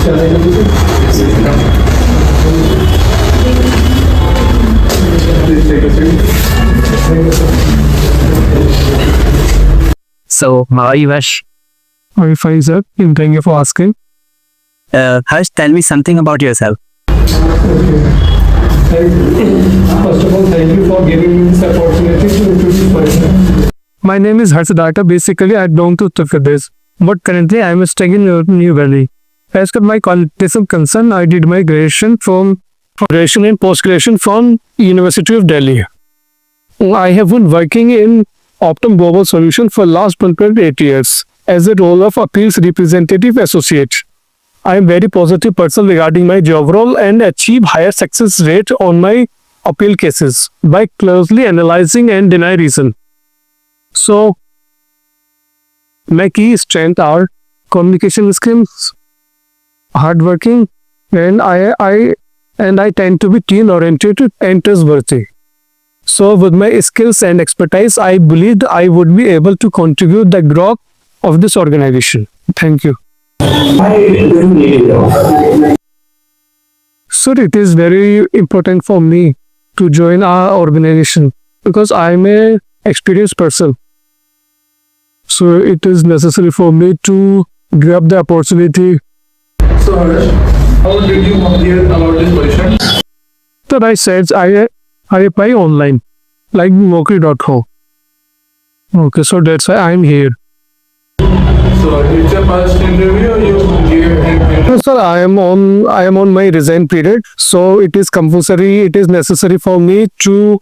Please take a seat. So, how are you, Harsh? I'm fine, sir. Thank you for asking. Harsh, tell me something about yourself. First of all, thank you for giving me this opportunity to introduce myself. My name is Harshadata. Basically, I belong to Uttar Pradesh, but currently I am staying in New Delhi. As per my qualification concern, I did my graduation and post-graduation from University of Delhi. I have been working in Optum Global Solution for last 28 years as a role of appeals representative associate. I am very positive person regarding my job role and achieve higher success rate on my appeal cases by closely analyzing and deny reason. So, my key strengths are communication skills, hardworking, and I tend to be team oriented and trustworthy. So, with my skills and expertise, I believe I would be able to contribute the growth of this organization. Thank you. Sir, it is very important for me to join our organization because I am a experienced person. So it is necessary for me to grab the opportunity. So, Harsh, how did you hear about this position? That I said I apply online, like Naukri.com. Okay, so that's why I am here. So, it's your first interview or you gave an interview? No, sir, I am on my resign period, so it is compulsory. It is necessary for me to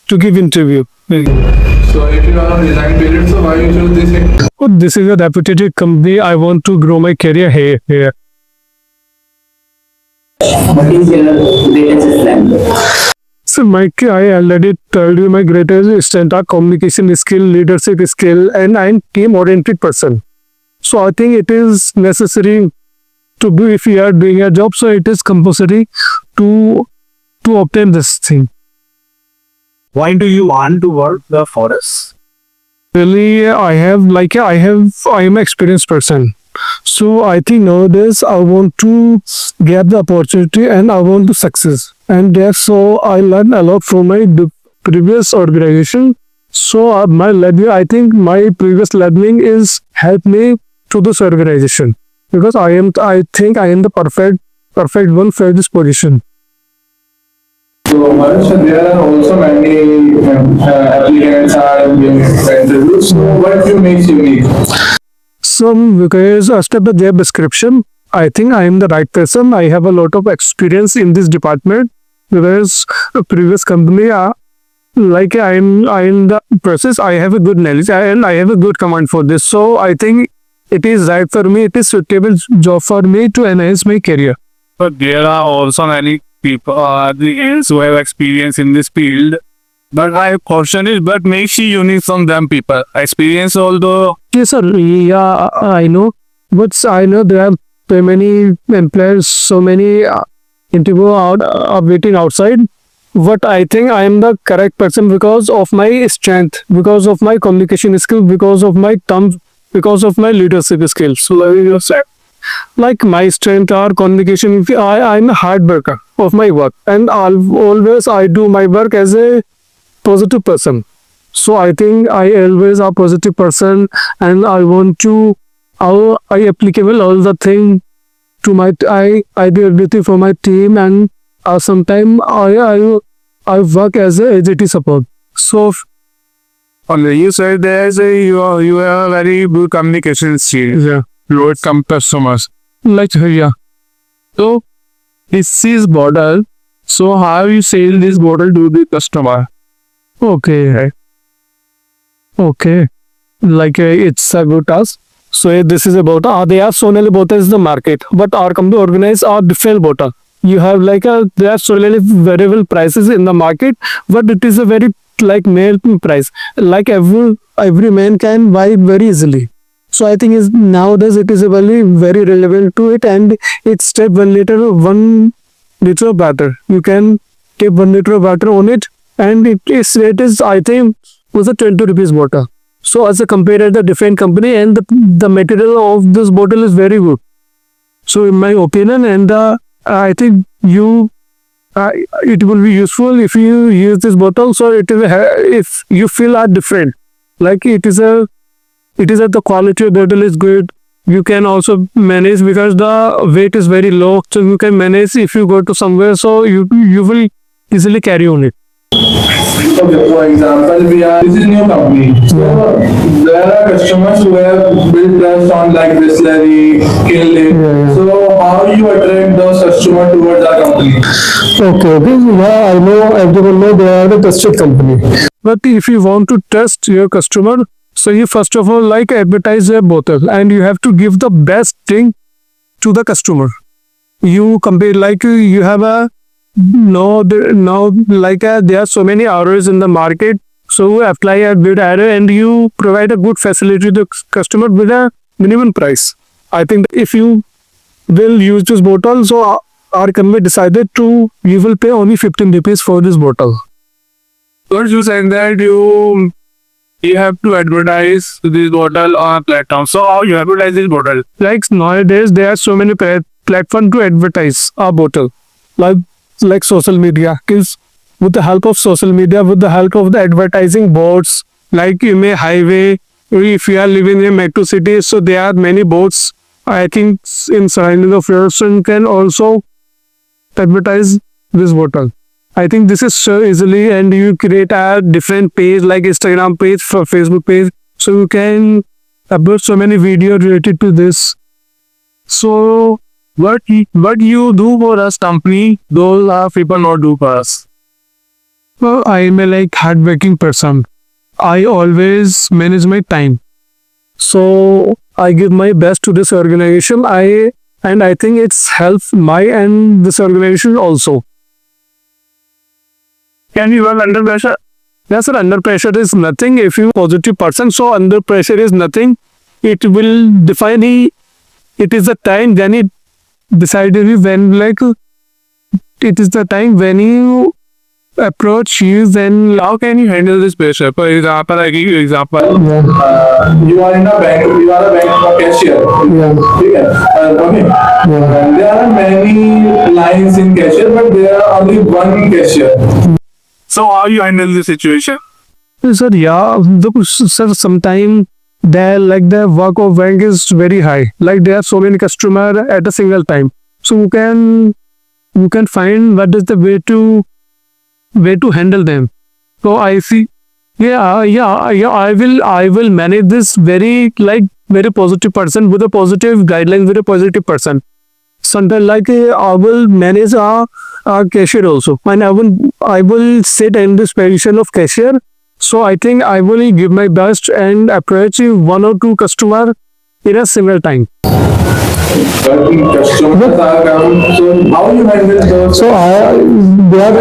give interview. So, if you are on resign period, so why you choose this? Oh, this is a reputed company. I want to grow my career here. What is your greatest strength? So, Mike, I already told you my greatest strength are communication skill, leadership skill, and I am team-oriented person. So, I think it is necessary to do if you are doing a job. So, it is compulsory to obtain this thing. Why do you want to work for us? Really, I am an experienced person. So I think nowadays I want to get the opportunity and I want to success. And so I learned a lot from my previous organization. So I think my previous learning is helped me to this organization because I think I am the perfect one for this position. So, Harsh, there are also many applicants are giving interviews. So, what you makes unique? Because after the job description, I think I am the right person. I have a lot of experience in this department because the previous company, I am the process. I have a good knowledge and I have a good command for this. So I think it is right for me. It is suitable job for me to enhance my career. But there are also many people who have experience in this field. But my question is, what makes you unique from them people? Experience although... Yes, sir. Yeah, I know. But I know there are so many employers, so many interviews are waiting outside. But I think I am the correct person because of my strength, because of my communication skills, because of my terms, because of my leadership skills. So, like my strength are communication. I'm a hard worker of my work, and always I do my work as a positive person. So I think I always a positive person, and I want to I applicable all the thing to my I do everything for my team, and sometimes I work as a AJT support. So You said you have a very good communication skills. yeah, With some customers. like yeah. So this is bottle. So how you sell this bottle to the customer? Okay. Like it's a good task. So this is about there are so many bottles in the market, but our company organize our different bottle. You have there are so many variable prices in the market, but it is a very like male price. Like every man can buy it very easily. So I think nowadays it is very relevant to it, and it's take 1 liter of water. You can take 1 liter of water on it, and its rate is I think was a 20 rupees bottle. So as a compared the different company, and the material of this bottle is very good. So in my opinion, and I think it will be useful if you use this bottle. So it is if you feel are different, like it is the quality of bottle is good. You can also manage because the weight is very low, so you can manage if you go to somewhere. So you will easily carry on it. Okay, for example, this is new company. So there are customers who have built trust on like Bisleri, Kinley. So how you attract those customers towards our company? Okay. Yeah, I know everyone know they are a trusted company. But if you want to trust your customer, so you first of all like advertise your bottle, and you have to give the best thing to the customer. You compare like you have a there are so many errors in the market. So you apply a good error and you provide a good facility to the customer with a minimum price. I think if you will use this bottle, so our company decided you will pay only 15 rupees for this bottle. First you said that you have to advertise this bottle on a platform. So how you advertise this bottle? Like nowadays there are so many platforms to advertise our bottle, like social media. Because with the help of social media, with the help of the advertising boards, like in a highway, or if you are living in metro city, so there are many boards. I think in surrounding of your son can also advertise this bottle. I think this is so easily, and you create a different page like Instagram page, for Facebook page, so you can upload so many videos related to this. So what you do for us company, those are people not do for us. Well, I am a like hardworking person. I always manage my time. So I give my best to this organization. I think it's helped my and this organization also. Can you work under pressure? Yes, sir. Under pressure is nothing. If you positive person, so under pressure is nothing. It will define it is the time then it decided when like it is the time when you approach you, then How can you handle this pressure? For example, I give you example. You are in a bank. You are a bank cashier. Okay. And there are many lines in cashier, but there are only one cashier. So how you handle the situation? sir, sir, sometimes the work of bank is very high. Like there are so many customers at a single time. So you can find what is the way to handle them. So I see. I will manage this very positive person with a positive guideline, very positive person. Sometimes I will manage a cashier also, and I will sit in this position of cashier. So I think I will give my best and approach one or two customer in a single time. But customers are come. So how you handle those? So time when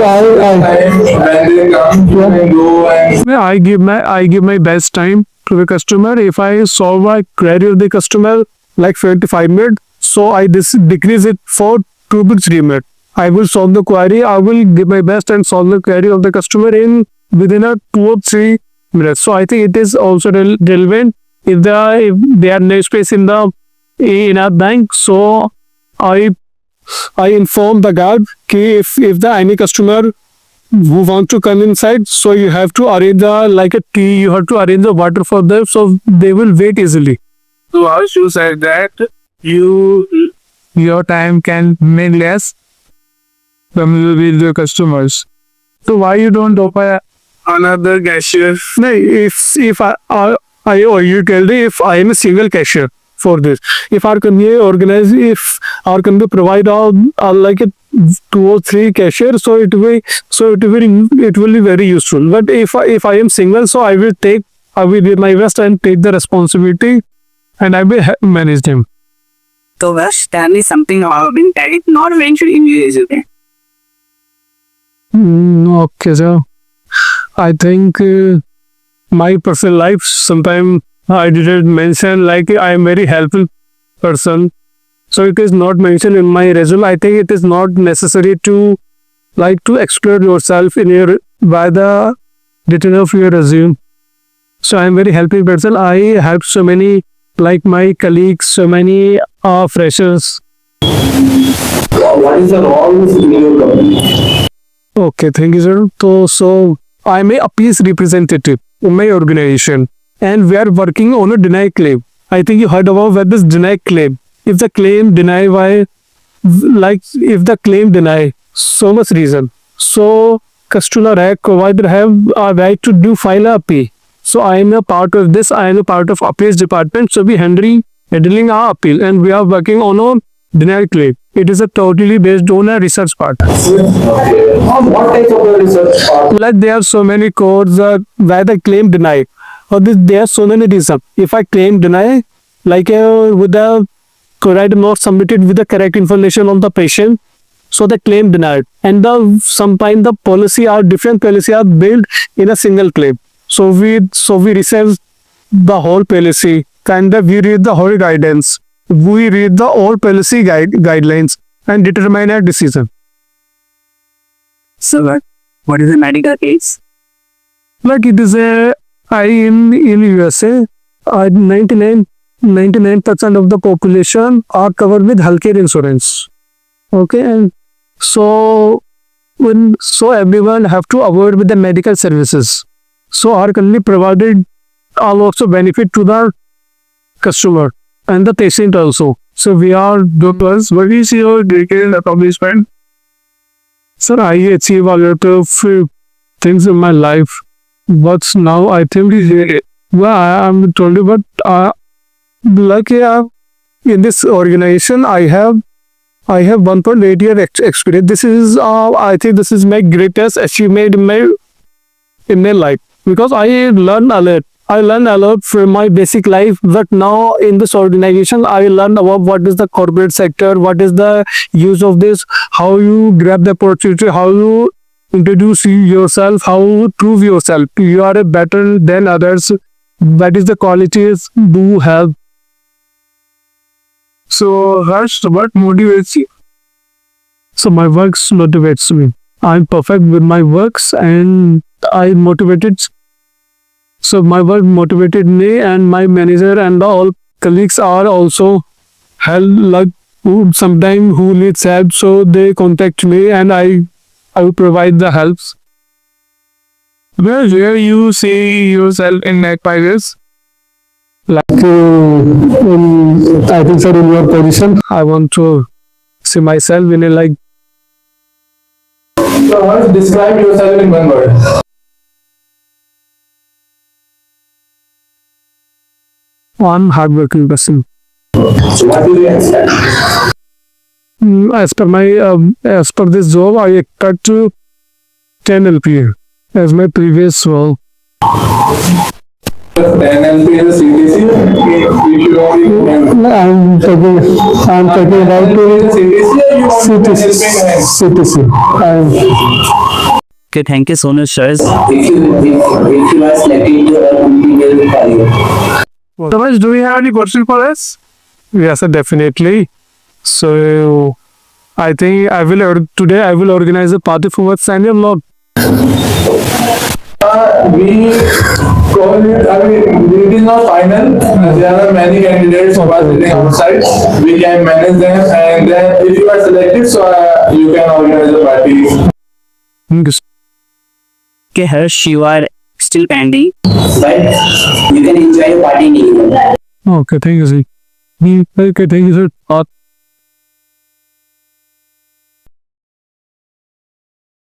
they come, you can go and I give my best time to the customer. If I solve a query of the customer like 45 minutes, so I decrease it for 2 to 3 minutes. I will solve the query. I will give my best and solve the query of the customer within a 2 or 3 minutes. So I think it is also relevant if there are no space in our bank. So I inform the guard if any customer who want to come inside, so you have to arrange like a tea, you have to arrange the water for them, so they will wait easily. So how you said that your time can make less with the customers. So why you don't open another cashier? No, if you tell me if I am a single cashier for this. If our company provide like a 2 or 3 cashiers, so it will be very useful. But if I am single, so I will do my best and take the responsibility, and I will manage them. So Vash, tell me something about being tight, not eventually use it. Okay, so I think my personal life, sometimes I didn't mention, like I am very helpful person. So it is not mentioned in my resume. I think it is not necessary to explore yourself by the detail of your resume. So I am very helpful person. I help so many, like my colleagues, so many freshers. What is the role in your company? Okay, thank you, sir. So I'm a appeals representative in my organization, and we are working on a deny claim. I think you heard about what this deny claim. If the claim deny by, like, if the claim deny so much reason, so customer right provider have a right to do file a appeal. So I am a part of this. I am a part of appeals department. So we handling our appeal, and we are working on a deny claim. It is a totally based on a research part. What type of research part? Like there are so many codes where the claim denied, or there are so many reasons. If I claim deny, like with the correct not submitted with the correct information on the patient, so the claim denied, and sometimes the policy are different policy are built in a single claim. So we research the whole policy, kind of we read the whole guidance, we read the all policy guidelines and determine a decision. So what is the medical case? Like it is in USA, 99% of the population are covered with healthcare insurance. Okay, and so everyone have to avoid with the medical services. So our company provided all also benefit to the customer and the patient also. So we are doctors. What is your detailed accomplishment? Sir, I achieve a lot of things in my life. But now I think I'm told you, but in this organization I have 1.8 year experience. This is I think this is my greatest achievement in my life, because I learn a lot. I learned a lot from my basic life, but now in this organization, I learned about what is the corporate sector, what is the use of this, how you grab the opportunity, how you introduce yourself, how you prove yourself. You are better than others. That is the qualities do have. So, Harsh, what motivates you? So, my works motivates me. I'm perfect with my works, and I motivated. So my work motivated me, and my manager and all colleagues are also like sometimes who needs help, so they contact me and I will provide the helps. Where you see yourself in next 5 years? Like I think sir, in your position, I want to see myself in a like. So Harsh, describe yourself in one word. I'm hardworking person. So what do you expect? As per this job, I expect to 10 LPA as my previous role. 10 LP is CTC. You should only I'm talking about CTC. Okay, thank you so much, sir. If you are selected to a company career. Ramesh, do you have any question for us? Yes, sir, definitely. So I think today I will organize a party for what Senior Law. We call it, it is not final. There are many candidates who are sitting outside. We can manage them, and then if you are selected, so you can organize a party. Okay, Harsh, you are still pending. But you can enjoy your party in evening. Okay, thank you, sir. Okay, thank you, sir.